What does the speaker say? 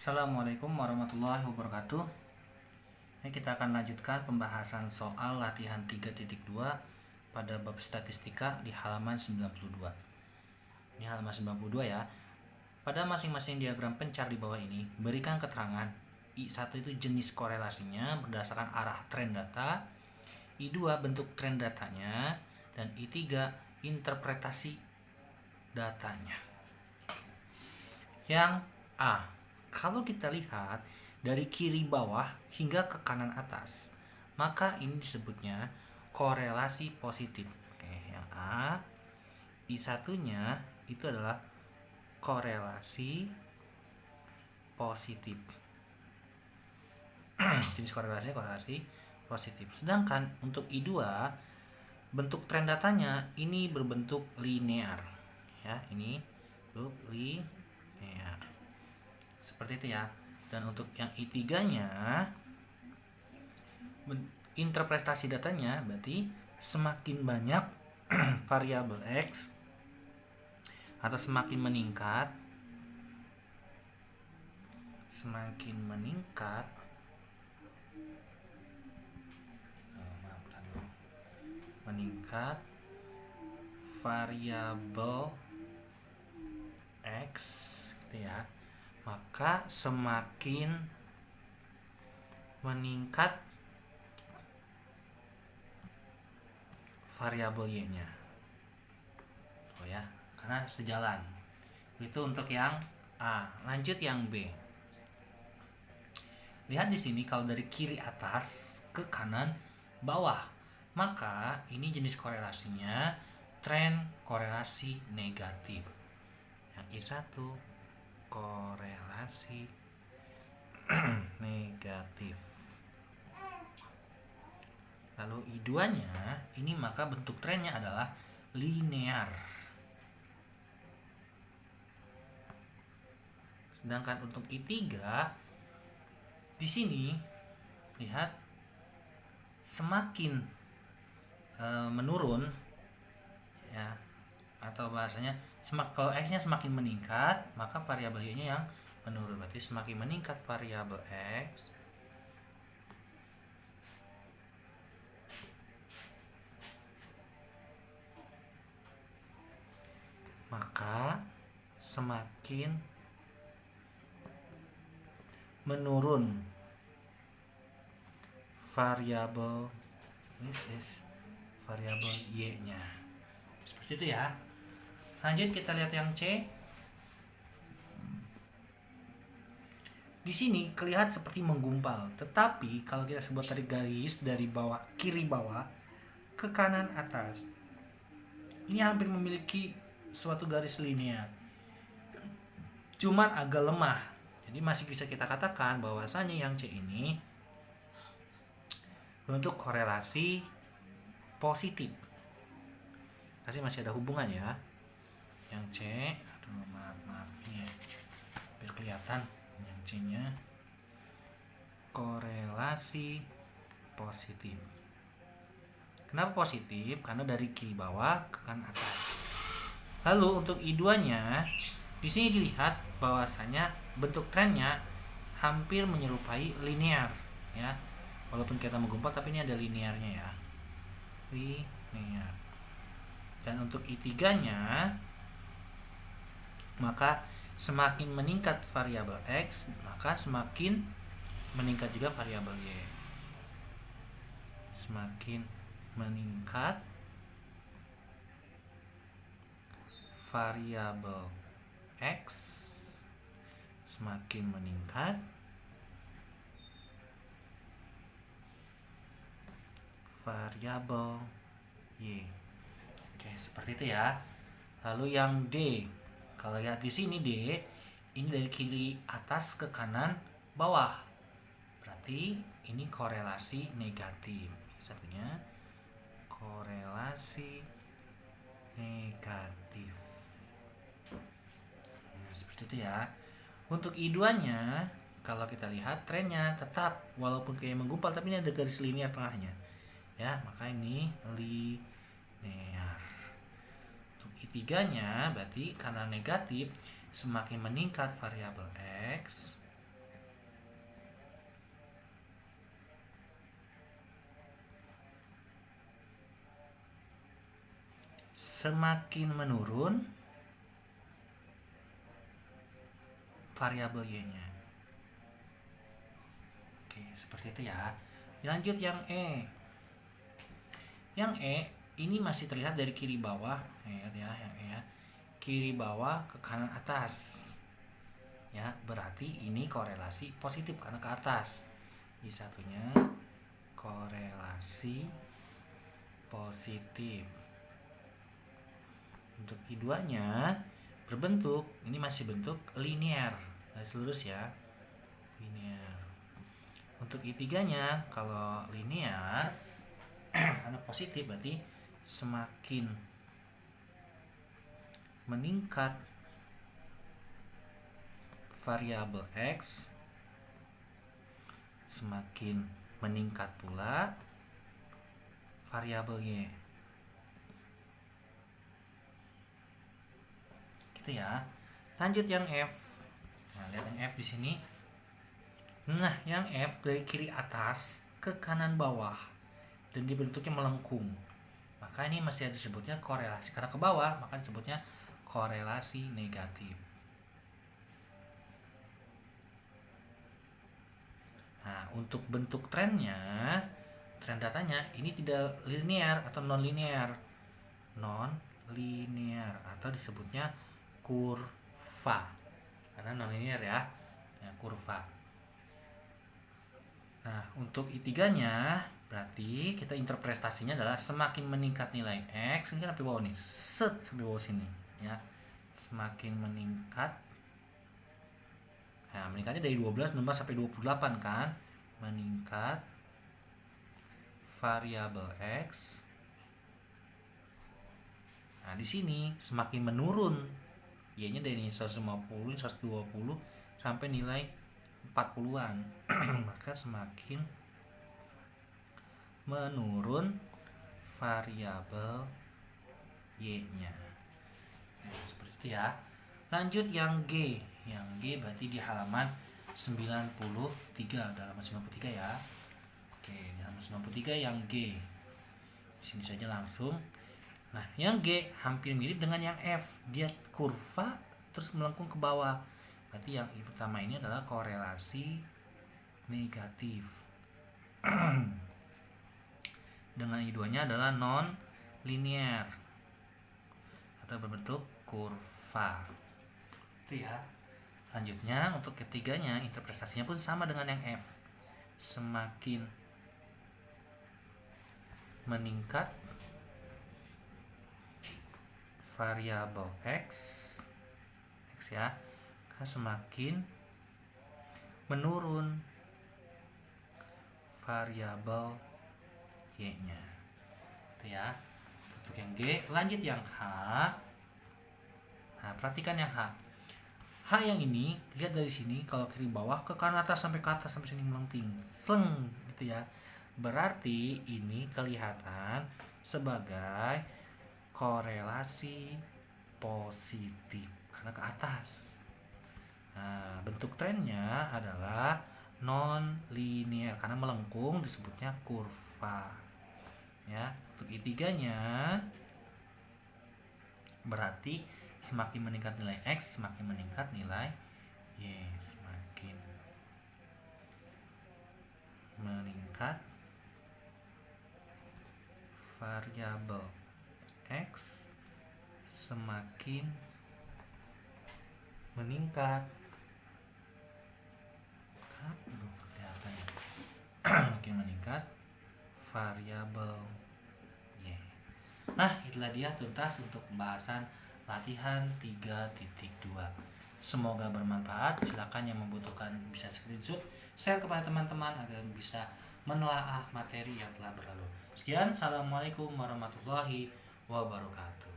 Assalamualaikum warahmatullahi wabarakatuh. Ini kita akan lanjutkan pembahasan soal latihan 3.2 pada bab statistika di halaman 92. Ini halaman 92 ya. Pada masing-masing diagram pencar di bawah ini, berikan keterangan I1 itu jenis korelasinya berdasarkan arah tren data, I2 bentuk tren datanya, dan I3 interpretasi datanya. Yang A, kalau kita lihat dari kiri bawah hingga ke kanan atas, maka ini disebutnya korelasi positif. Oke, yang A, I1-nya itu adalah korelasi positif. Jenis korelasinya korelasi positif. Sedangkan untuk I2, bentuk tren datanya ini berbentuk linear. Ya, ini bentuk linear. Seperti itu ya. Dan untuk yang I3-nya, interpretasi datanya berarti semakin banyak variabel X atau semakin meningkat variabel X gitu ya, maka semakin meningkat variabel Y-nya. Oh ya, karena sejalan. Itu untuk yang A. Lanjut yang B. Lihat di sini kalau dari kiri atas ke kanan bawah, maka ini jenis korelasinya tren korelasi negatif. Yang I1 korelasi negatif. Lalu I2-nya ini maka bentuk trennya adalah linear. Sedangkan untuk I3 di sini lihat semakin menurun ya, atau bahasanya kalau X-nya semakin meningkat, maka variabel Y-nya yang menurun. Berarti semakin meningkat variabel X, maka semakin menurun variabel Y-nya. Seperti itu ya. Lanjut kita lihat yang C. Di sini kelihatan seperti menggumpal, tetapi kalau kita sebut tadi garis dari bawah kiri bawah ke kanan atas, ini hampir memiliki suatu garis linear. Cuman agak lemah. Jadi masih bisa kita katakan bahwasanya yang C ini bentuk korelasi positif. Masih ada hubungan ya. Yang C, maaf ini ya, biar kelihatan yang C-nya korelasi positif. Kenapa positif? Karena dari kiri bawah ke kanan atas. Lalu untuk I2-nya di sini dilihat bahwasanya bentuk trennya hampir menyerupai linear ya. Walaupun kita menggumpal tapi ini ada linearnya ya. Linear. Dan untuk I3-nya maka semakin meningkat variabel X, maka semakin meningkat juga variabel Y. Semakin meningkat variabel X, semakin meningkat variabel Y. Oke, seperti itu ya. Lalu yang D. Kalau lihat di sini D, ini dari kiri atas ke kanan bawah. Berarti ini korelasi negatif. Satunya korelasi negatif. Nah, seperti itu ya. Untuk I2-nya, kalau kita lihat trennya tetap walaupun kayak menggumpal tapi ini ada garis linear tengahnya. Ya, maka ini linear. Untuk I3-nya berarti karena negatif, semakin meningkat variabel X, semakin menurun variabel Y-nya. Oke, seperti itu ya. Lanjut yang E. Yang E ini masih terlihat dari kiri bawah, ya, yang E ya. Kiri bawah ke kanan atas. Ya, berarti ini korelasi positif karena ke atas. I satunya korelasi positif. Untuk I2-nya berbentuk, ini masih bentuk linear, garis lurus ya, linear. Untuk I3-nya kalau linear karena positif berarti semakin meningkat variabel X, semakin meningkat pula variabel Y. Gitu ya. Lanjut yang F. Nah, lihat yang F di sini. Nah, yang F dari kiri atas ke kanan bawah dan dibentuknya melengkung. Maka ini masih disebutnya korelasi, karena ke bawah maka disebutnya korelasi negatif. Nah, untuk bentuk trennya, tren datanya ini tidak linear atau non linear. Non linear atau disebutnya kurva. Karena non linear ya, kurva. Nah, untuk I3-nya berarti kita interpretasinya adalah semakin meningkat nilai X, ini kan sampai bawah nih, sampai bawah sini ya. Semakin meningkat. Nah, meningkatnya dari 12 sampai 28 kan? Meningkat variabel X. Nah, di sini semakin menurun Y-nya dari 150, 120 sampai nilai 40-an. Maka semakin menurun variabel Y-nya. Nah, seperti itu ya. Lanjut yang G. Yang G berarti di halaman 93, halaman 93 ya. Oke, di halaman 93 yang G. Sini saja langsung. Nah, yang G hampir mirip dengan yang F. Dia kurva terus melengkung ke bawah. Berarti yang I pertama ini adalah korelasi negatif. Dengan I2-nya adalah non linear atau berbentuk kurva. Itu ya. Lanjutnya untuk ketiganya interpretasinya pun sama dengan yang F. Semakin meningkat variabel X ya, semakin menurun variabel Y-nya. Itu ya. Untuk yang G, lanjut yang H. Nah, perhatikan yang H. H yang ini, lihat dari sini, kalau kiri bawah ke kanan atas sampai ke atas sampai sini melengking. Sleng, gitu ya. Berarti ini kelihatan sebagai korelasi positif karena ke atas. Nah, bentuk trennya adalah non linear karena melengkung, disebutnya kurva. Ya, untuk I3-nya berarti semakin meningkat nilai X, semakin meningkat nilai Y. Semakin meningkat variabel X, semakin meningkat makin meningkat variabel Y. Nah, itulah dia tuntas untuk pembahasan latihan 3.2. Semoga bermanfaat. Silakan yang membutuhkan bisa screenshot, share kepada teman-teman agar bisa menelaah materi yang telah berlalu. Sekian, assalamualaikum warahmatullahi wabarakatuh.